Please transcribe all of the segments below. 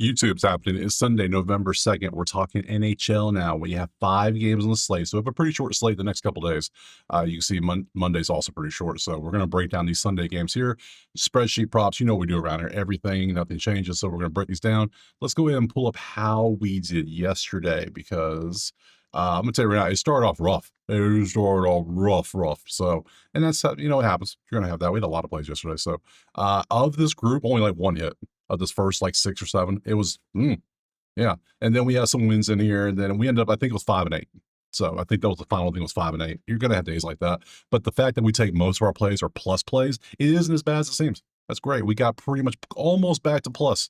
YouTube's happening. It's Sunday, November 2nd. We're talking NHL now. We have 5 games on the slate, so we have a pretty short slate the next couple days. You can see Monday's also pretty short, so we're going to break down these Sunday games here. Spreadsheet props, you know what we do around here. Everything, nothing changes, so we're going to break these down. Let's go ahead and pull up how we did yesterday because I'm going to tell you right now, it started off rough. It started off rough. So, and that's, you know what happens. You're going to have that. We had a lot of plays yesterday. So, of this group, only like one hit of this first like 6 or 7. It was, yeah. And then we had some wins in here, and then we ended up, I think it was 5 and 8. So I think that was the final thing was 5 and 8. You're going to have days like that. But the fact that we take most of our plays or plus plays, it isn't as bad as it seems. That's great. We got pretty much almost back to plus.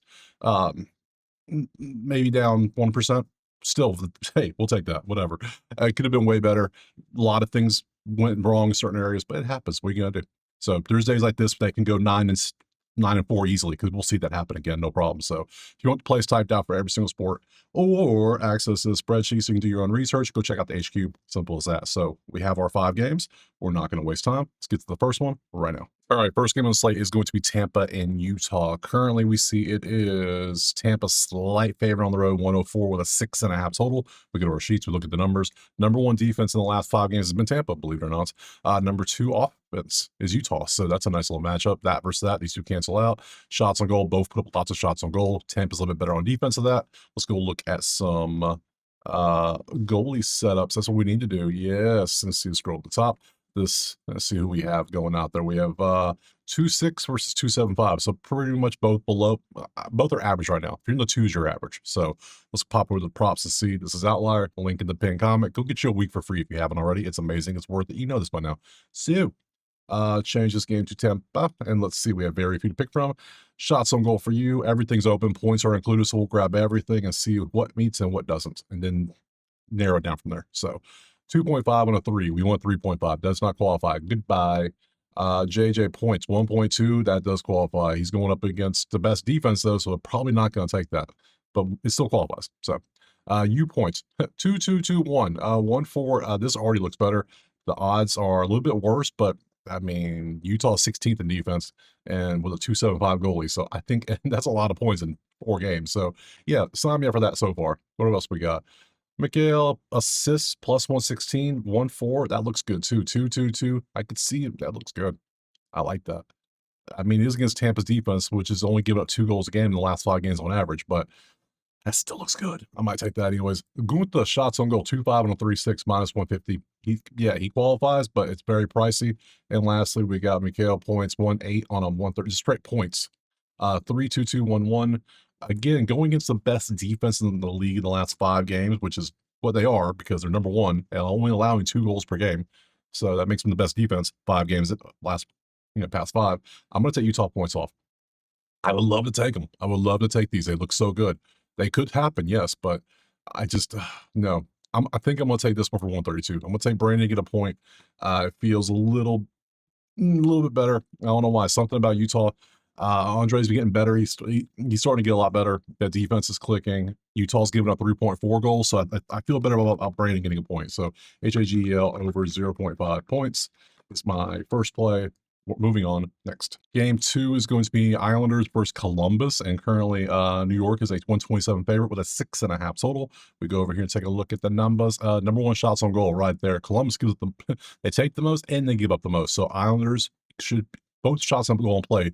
Maybe down 1%. Still, hey, we'll take that. Whatever. It could have been way better. A lot of things went wrong in certain areas, but it happens. What are you going to do? So there's days like this they can go 9 and 4 easily because we'll see that happen again, no problem. So if you want the plays typed out for every single sport or access to the spreadsheet so you can do your own research, go check out the HQ. Simple as that. So we have our 5 games. We're not going to waste time. Let's get to the first one right now. All right, first game on the slate is going to be Tampa and Utah. Currently, we see it is Tampa slight favorite on the road, 104 with a 6.5 total. We go to our sheets, we look at the numbers. Number 1 defense in the last 5 games has been Tampa, believe it or not. Number 2 offense is Utah, so that's a nice little matchup. That versus that, these two cancel out. Shots on goal, both put up lots of shots on goal. Tampa's a little bit better on defense of that. Let's go look at some goalie setups. That's what we need to do. Yes, let's see, scroll at the top. Let's see who we have going out there. We have 2.6 versus 2.75. So pretty much both below, both are average right now. If you're in the 2s, you're average. So let's pop over the props to see. This is Outlier. Link in the pinned comment. Go get you a week for free if you haven't already. It's amazing. It's worth it. You know this by now. So change this game to Tampa, and let's see. We have very few to pick from. Shots on goal for you. Everything's open. Points are included, so we'll grab everything and see what meets and what doesn't, and then narrow it down from there. So 2.5 on a 3. We want 3.5. Does not qualify. Goodbye. JJ points 1.2. That does qualify. He's going up against the best defense though, so probably not going to take that, but it still qualifies. So U points 2.221. 1.4. This already looks better. The odds are a little bit worse, but I mean Utah 16th in defense and with a 2.75 goalie. So I think that's a lot of points in 4 games. So yeah, sign me up for that so far. What else we got? Mikhail assists plus 116, 1.4. That looks good too. 2.22. I could see it. That looks good. I like that. I mean, it is against Tampa's defense, which has only given up 2 goals a game in the last 5 games on average, but that still looks good. I might take that anyways. Going with the shots on goal, 2.5 on a 3.6 minus 150. He qualifies, but it's very pricey. And lastly, we got Mikhail points 1.8 on a 130. Straight points. 3.2211. Again, going against the best defense in the league in the last 5 games, which is what they are because they're number 1 and only allowing 2 goals per game. So that makes them the best defense 5 games last, past 5. I'm going to take Utah points off. I would love to take them. I would love to take these. They look so good. They could happen, yes, but I just, no. I think I'm going to take this one for 132. I'm going to take Brandon to get a point. It feels a little bit better. I don't know why. Something about Utah. Andre's been getting better. He's starting to get a lot better. That defense is clicking. Utah's giving up 3.4 goals, so I feel better about Brandon getting a point. So HAGEL over 0.5 points. It's my first play. Moving on, next. Game 2 is going to be Islanders versus Columbus, and currently New York is a 127 favorite with a 6.5 total. We go over here and take a look at the numbers. Number 1 shots on goal right there. Columbus gives them, they take the most and they give up the most. So Islanders should, both shots on goal and play.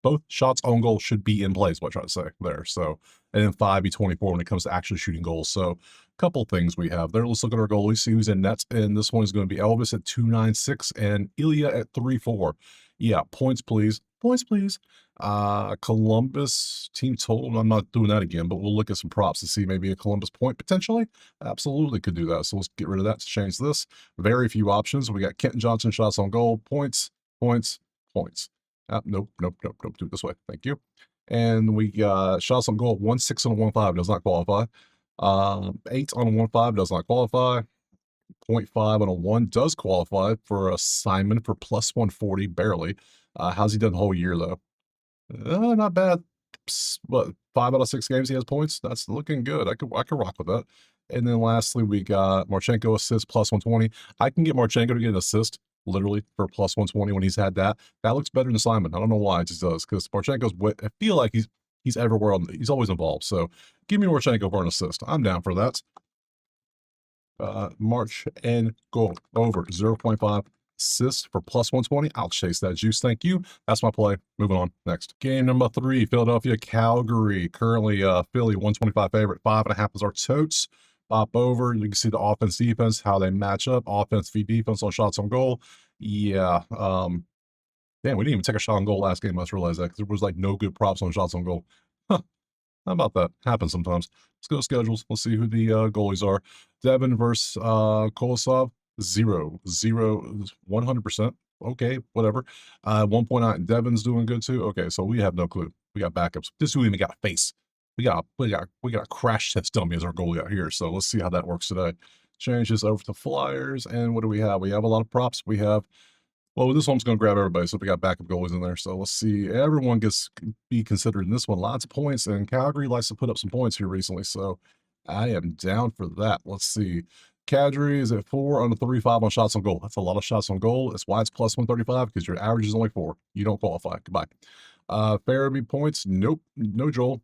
Both shots on goal should be in play, is what I'm trying to say there. So, and then 5v24 when it comes to actually shooting goals. So, a couple things we have there. Let's look at our goalies, see who's in nets. And this one is going to be Elvis at 2.96 and Ilya at 3.4. Yeah, points, please. Points, please. Columbus team total. I'm not doing that again, but we'll look at some props to see maybe a Columbus point potentially. Absolutely could do that. So, let's get rid of that to change this. Very few options. We got Kenton Johnson shots on goal, points, points, points. Nope. Do it this way. Thank you. And we got shots on goal, 1.6 on a 1.5 does not qualify. 8 on a 1.5 does not qualify. 0.5 on a 1 does qualify for a Simon for plus 140, barely. How's he done the whole year, though? Not bad. What, 5 out of 6 games he has points? That's looking good. I could rock with that. And then lastly, we got Marchenko assist plus 120. I can get Marchenko to get an assist literally for plus 120 when he's had that. That looks better than Simon. I don't know why it just does, because Marchenko's, I feel like He's everywhere. He's always involved. So give me Marchenko for an assist. I'm down for that. March and goal over 0.5 assists for plus 120. I'll chase that juice. Thank you. That's my play. Moving on. Next. Game number 3, Philadelphia, Calgary. Currently, Philly 125 favorite. 5.5 is our totes. Pop over. You can see the offense, defense, how they match up. Offense v defense on shots on goal. Yeah. Damn, we didn't even take a shot on goal last game. I just realized that because there was like no good props on shots on goal. Huh. How about that? Happens sometimes. Let's go schedules. Let's see who the goalies are. Devin versus Kolosov. 0, 100%. Okay, whatever. 1.9. Devin's doing good too. Okay, so we have no clue. We got backups. This dude even got a face. We got a crash test dummy as our goalie out here. So let's see how that works today. Change this over to Flyers. And what do we have? We have a lot of props. We have, well, this one's going to grab everybody, so we got backup goalies in there. So let's see. Everyone gets be considered in this one. Lots of points, and Calgary likes to put up some points here recently, so I am down for that. Let's see. Calgary is at 4 on the 3.5 on shots on goal. That's a lot of shots on goal. That's why it's plus 135, because your average is only 4. You don't qualify. Goodbye. Farabee points. Nope. No Joel.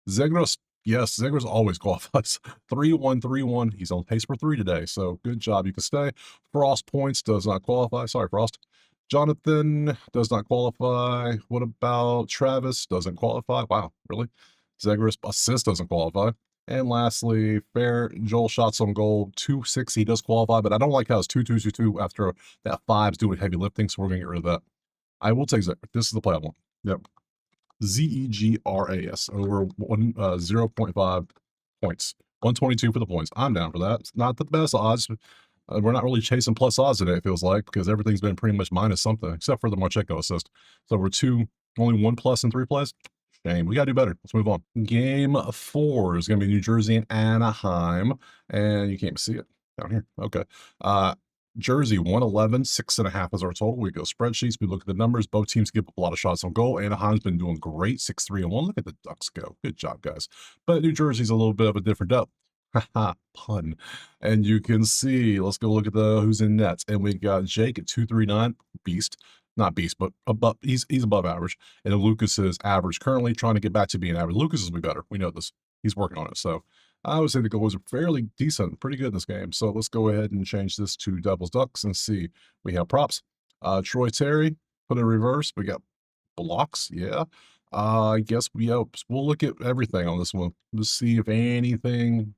Zegras. Yes, Zegras always qualifies. 3-1, 3-1. He's on pace for 3 today, so good job. You can stay. Frost points does not qualify. Sorry, Frost. Jonathan does not qualify. What about Travis? Doesn't qualify. Wow, really? Zegras assist doesn't qualify. And lastly, Fair Joel shots on goal 2.6. He does qualify, but I don't like how it's 2-2-2-2 after that 5's doing heavy lifting, so we're gonna get rid of that. I will take Zegras. This is the play I want. Yep. Zegras over 0.5 points. 122 for the points. I'm down for that. It's not the best odds. We're not really chasing plus odds today, it feels like, because everything's been pretty much minus something, except for the Marchenko assist. So we're only 1 plus in 3 plays. Shame. We got to do better. Let's move on. Game 4 is going to be New Jersey and Anaheim, and you can't see it down here. Okay. Jersey 111, 6.5 is our total. We go spreadsheets. We look at the numbers. Both teams give up a lot of shots on goal. Anaheim's been doing great, 6-3-1. Look at the Ducks go. Good job, guys. But New Jersey's a little bit of a different depth. Haha, pun. And you can see, let's go look at the who's in nets. And we got Jake at 239, beast. Not beast, but above, he's above average. And then Lucas is average, currently trying to get back to being average. Lucas will be better. We know this. He's working on it. So I would say the goals are fairly decent, pretty good in this game. So let's go ahead and change this to Devils Ducks and see. We have props. Troy Terry, put in reverse. We got blocks. Yeah. I guess we'll look at everything on this one. Let's see if anything.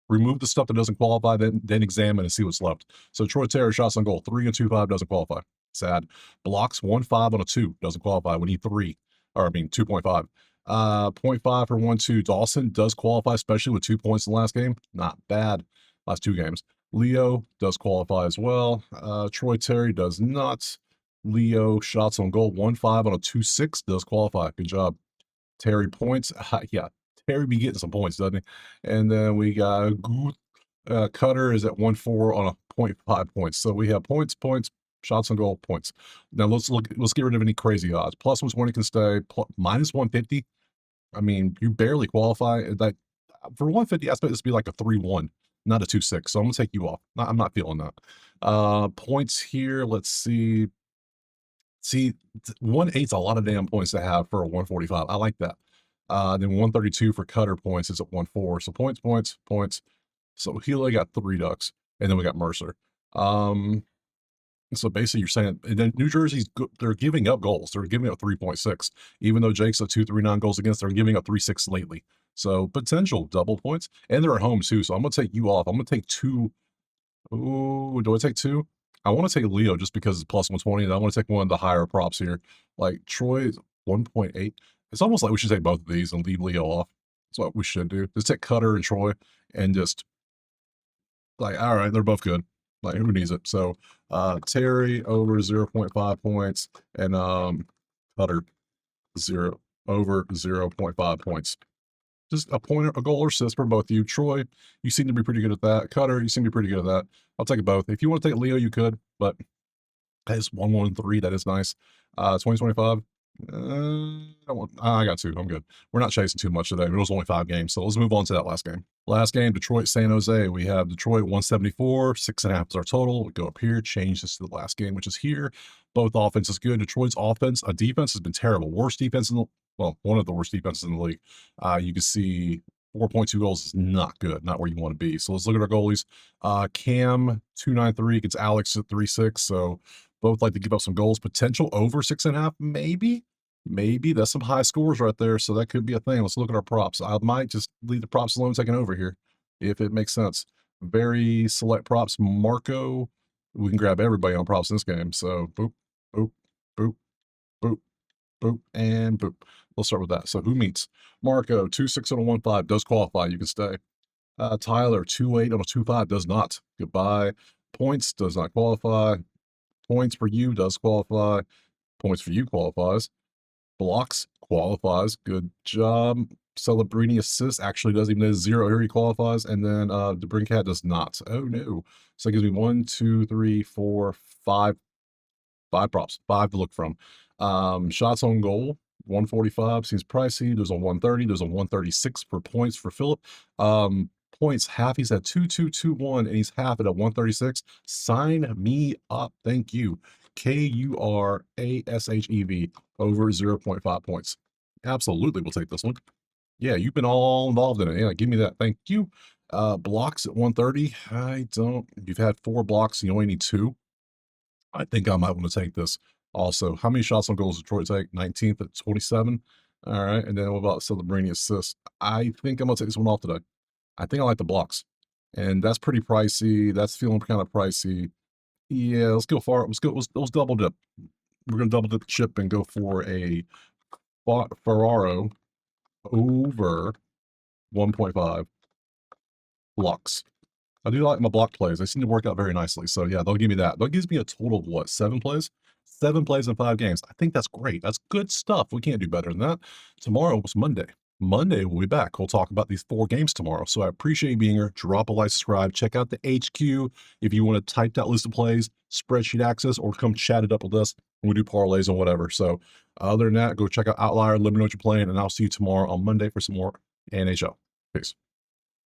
Remove the stuff that doesn't qualify, then examine and see what's left. So Troy Terry shots on goal 3 and 2.5 doesn't qualify. Sad. Blocks 1.5 on a 2 doesn't qualify. We need 3, or I mean 2.5. 0.5 for 1-2. Dawson does qualify, especially with 2 points in the last game. Not bad. Last 2 games. Leo does qualify as well. Troy Terry does not. Leo shots on goal 1.5 on a 2.6 does qualify. Good job. Terry points. Yeah, Terry be getting some points, doesn't he? And then we got Cutter is at 1.4 on a 0.5 points. So we have points, shots on goal, points. Now let's get rid of any crazy odds. Plus 120 can stay. Minus 150. I mean, you barely qualify. That for 150, I expect this to be like a 3-1, not a 2-6. So I'm gonna take you off. I'm not feeling that. Points here. Let's see. 1.8's a lot of damn points to have for a 145. I like that. Then 132 for Cutter points is at 1.4. So points. So Healy got 3 Ducks, and then we got Mercer. So basically, you're saying, and then New Jersey's they're giving up goals. They're giving up 3.6, even though Jake's at 239 goals against. They're giving up 3.6 lately. So potential double points, and they're at home too. So I'm gonna take you off. I'm gonna take 2. Ooh, do I take 2? I want to take Leo just because it's plus 120. And I want to take one of the higher props here. Like Troy 1.8. It's almost like we should take both of these and leave Leo off. That's what we should do. Just take Cutter and Troy and just like, all right, they're both good. Like, who needs it? So Terry over 0.5 points and Cutter over 0.5 points. Just a point, a goal or assist for both of you. Troy, you seem to be pretty good at that. Cutter, you seem to be pretty good at that. I'll take both. If you want to take Leo, you could, but that is 113. That is nice. 2025. I got 2. I'm good. We're not chasing too much today. It was only 5 games, so let's move on to that last game. Last game, Detroit, San Jose. We have Detroit 174, 6.5 is our total. We go up here, change this to the last game, which is here. Both offenses good. Detroit's defense has been terrible. Worst defense in the, well, one of the worst defenses in the league. You can see 4.2 goals is not good, not where you want to be. So let's look at our goalies. Cam 293 against Alex at 3.6. So both like to give up some goals. Potential over 6.5, maybe. Maybe that's some high scores right there, so that could be a thing. Let's look at our props. I might just leave the props alone taking over here, if it makes sense. Very select props. Marco, we can grab everybody on props in this game. So boop, boop, boop, boop, boop, and boop. Let's start with that. So who meets? Marco, 2.6 on a 1.5 does qualify. You can stay. Tyler, 2.8 on a 2.5 does not. Goodbye. Points does not qualify. Points for you does qualify. Points for you qualifies. Blocks qualifies. Good job. Celebrini assist actually does, even though 0 here he qualifies. And then DeBrincat does not. Oh no. So it gives me 1, 2, 3, 4, 5 props. 5 to look from. Shots on goal. 145 seems pricey. There's a 130. There's a 136 for points for Philip. Points half. He's at 2.221 and he's half at a 136. Sign me up. Thank you. KURASHEV over 0.5 points. Absolutely, we'll take this one. Yeah, you've been all involved in it. Yeah, give me that. Thank you. Blocks at 130. You've had 4 blocks. You only need 2. I think I might want to take this also. How many shots on goals did Detroit take? 19th at 27. All right. And then what about Celebrini assist? I think I'm going to take this one off today. I think I like the blocks. And that's pretty pricey. That's feeling kind of pricey. Yeah, let's go far. Let's double dip. We're gonna double dip the chip and go for a Ferraro over 1.5 blocks. I do like my block plays. They seem to work out very nicely. So yeah, they'll give me that. That gives me a total of what? 7 plays? 7 plays in 5 games. I think that's great. That's good stuff. We can't do better than that. Tomorrow was Monday. Monday, we'll be back. We'll talk about these 4 games tomorrow. So I appreciate you being here. Drop a like, subscribe. Check out the HQ if you want to type that list of plays, Spreadsheet Access, or come chat it up with us. We do parlays and whatever. So other than that, go check out Outlier. Let me know what you're playing, and I'll see you tomorrow on Monday for some more NHL. Peace.